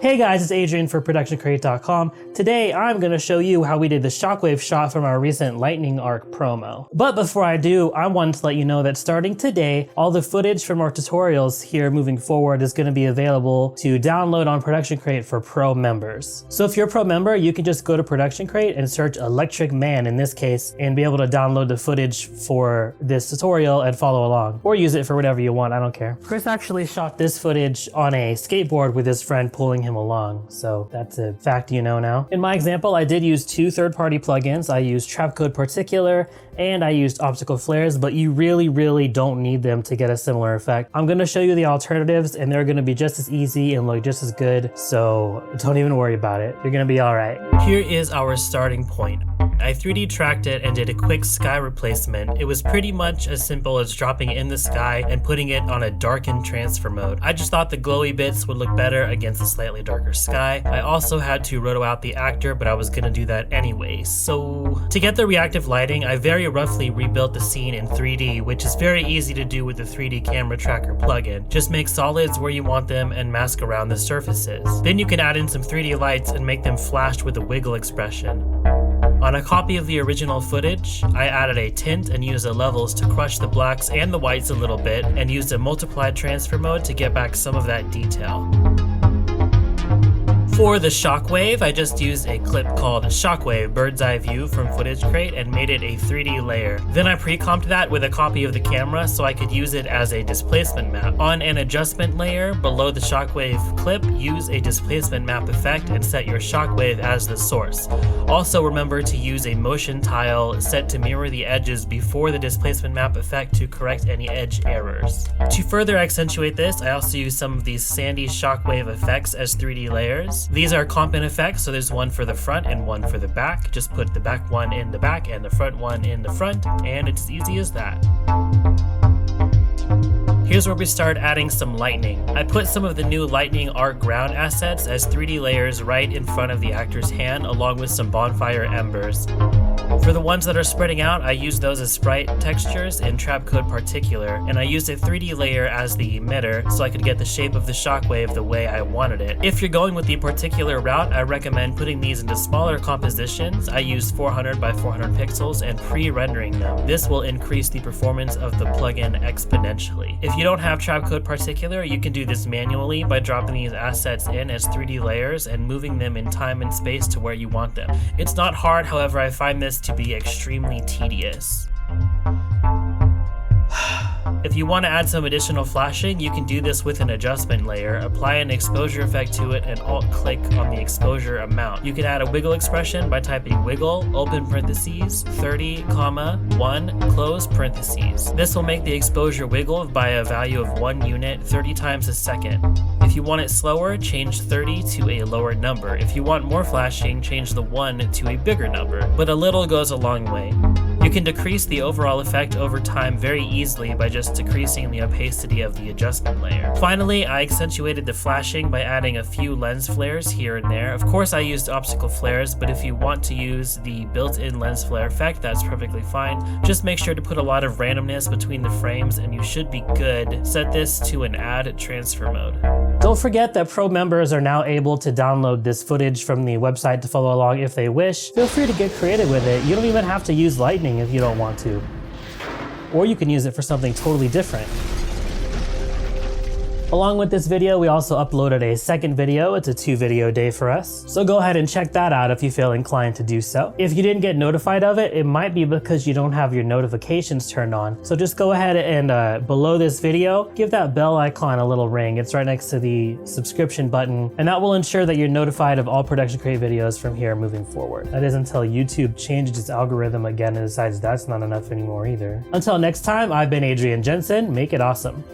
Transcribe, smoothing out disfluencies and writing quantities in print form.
Hey guys, it's Adrian for ProductionCrate.com. Today I'm going to show you how we did the Shockwave shot from our recent Lightning Arc promo. But before I do, I wanted to let you know that starting today, all the footage from our tutorials here moving forward is going to be available to download on ProductionCrate for Pro members. So if you're a Pro member, you can just go to ProductionCrate and search Electric Man in this case and be able to download the footage for this tutorial and follow along. Or use it for whatever you want, I don't care. Chris actually shot this footage on a skateboard with his friend pulling him along, so that's a fact you know now. In my example, I did use two third-party plugins. I used Trapcode Particular and I used optical flares, but you really don't need them to get a similar effect. I'm going to show you the alternatives and they're going to be just as easy and look just as good, so don't even worry about it. You're going to be all right. Here is our starting point. I 3D tracked it and did a quick sky replacement. It was pretty much as simple as dropping it in the sky and putting it on a darkened transfer mode. I just thought the glowy bits would look better against a slightly darker sky. I also had to roto out the actor, but I was gonna do that anyway. So to get the reactive lighting, I very roughly rebuilt the scene in 3D, which is very easy to do with the 3D camera tracker plugin. Just make solids where you want them and mask around the surfaces. Then you can add in some 3D lights and make them flash with a wiggle expression. On a copy of the original footage, I added a tint and used the levels to crush the blacks and the whites a little bit and used a multiplied transfer mode to get back some of that detail. For the Shockwave, I just used a clip called Shockwave Bird's Eye View from Footage Crate and made it a 3D layer. Then I pre-comped that with a copy of the camera so I could use it as a displacement map. On an adjustment layer below the Shockwave clip, use a displacement map effect and set your Shockwave as the source. Also remember to use a motion tile set to mirror the edges before the displacement map effect to correct any edge errors. To further accentuate this, I also used some of these sandy Shockwave effects as 3D layers. These are comp-in effects, so there's one for the front and one for the back. Just put the back one in the back and the front one in the front, and it's as easy as that. Here's where we start adding some lightning. I put some of the new Lightning Arc ground assets as 3D layers right in front of the actor's hand, along with some bonfire embers. For the ones that are spreading out, I used those as sprite textures in Trapcode Particular, and I used a 3D layer as the emitter so I could get the shape of the shockwave the way I wanted it. If you're going with the particular route, I recommend putting these into smaller compositions. I used 400 by 400 pixels and pre-rendering them. This will increase the performance of the plugin exponentially. If you don't have Trapcode Particular, you can do this manually by dropping these assets in as 3D layers and moving them in time and space to where you want them. It's not hard, however, I find this to be extremely tedious. If you want to add some additional flashing, you can do this with an adjustment layer. Apply an exposure effect to it and alt-click on the exposure amount. You can add a wiggle expression by typing wiggle, open parentheses, 30, 1, close parentheses. This will make the exposure wiggle by a value of 1 unit 30 times a second. If you want it slower, change 30 to a lower number. If you want more flashing, change the 1 to a bigger number, but a little goes a long way. You can decrease the overall effect over time very easily by just decreasing the opacity of the adjustment layer. Finally, I accentuated the flashing by adding a few lens flares here and there. Of course, I used optical flares, but if you want to use the built-in lens flare effect, that's perfectly fine. Just make sure to put a lot of randomness between the frames and you should be good. Set this to an add transfer mode. Don't forget that Pro members are now able to download this footage from the website to follow along if they wish. Feel free to get creative with it. You don't even have to use Lightning if you don't want to. Or you can use it for something totally different. Along with this video, we also uploaded a second video. It's a 2-video day for us. So go ahead and check that out if you feel inclined to do so. If you didn't get notified of it, it might be because you don't have your notifications turned on. So just go ahead and below this video, give that bell icon a little ring. It's right next to the subscription button, and that will ensure that you're notified of all ProductionCrate videos from here moving forward. That is until YouTube changes its algorithm again and decides that's not enough anymore either. Until next time, I've been Adrian Jensen. Make it awesome.